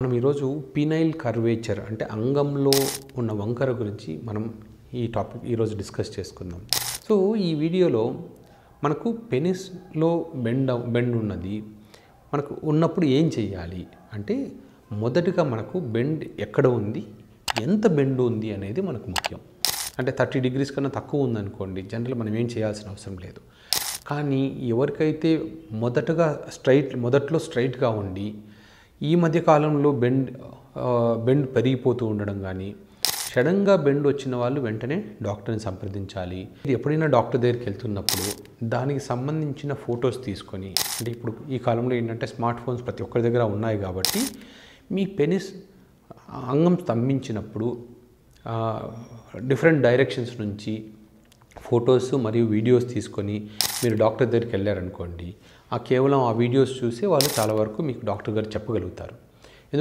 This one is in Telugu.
మనం ఈరోజు పీనైల్ కర్వేచర్ అంటే అంగంలో ఉన్న వంకర గురించి మనం ఈ టాపిక్ ఈరోజు డిస్కస్ చేసుకుందాం. సో ఈ వీడియోలో మనకు పెనిస్లో బెండ్ ఉన్నది, మనకు ఉన్నప్పుడు ఏం చేయాలి అంటే మొదటిగా మనకు బెండ్ ఎక్కడ ఉంది, ఎంత బెండ్ ఉంది అనేది మనకు ముఖ్యం. అంటే 30 degrees కన్నా తక్కువ ఉందనుకోండి, జనరల్ మనం ఏం చేయాల్సిన అవసరం లేదు. కానీ ఎవరికైతే మొదట్లో స్ట్రైట్గా ఉండి ఈ మధ్య కాలంలో బెండ్ పెరిగిపోతూ ఉండడం కానీ, సడన్గా బెండ్ వచ్చిన వాళ్ళు వెంటనే డాక్టర్ని సంప్రదించాలి. ఎప్పుడైనా డాక్టర్ దగ్గరికి వెళ్తున్నప్పుడు దానికి సంబంధించిన ఫొటోస్ తీసుకొని, అంటే ఇప్పుడు ఈ కాలంలో ఏంటంటే స్మార్ట్ ఫోన్స్ ప్రతి ఒక్కరి దగ్గర ఉన్నాయి కాబట్టి మీ పెనిస్ అంగం స్తంభించినప్పుడు డిఫరెంట్ డైరెక్షన్స్ నుంచి ఫొటోస్ మరియు వీడియోస్ తీసుకొని మీరు డాక్టర్ దగ్గరికి వెళ్ళారనుకోండి, కేవలం ఆ వీడియోస్ చూసి వాళ్ళు చాలా వరకు మీకు డాక్టర్ గారు చెప్పగలుగుతారు.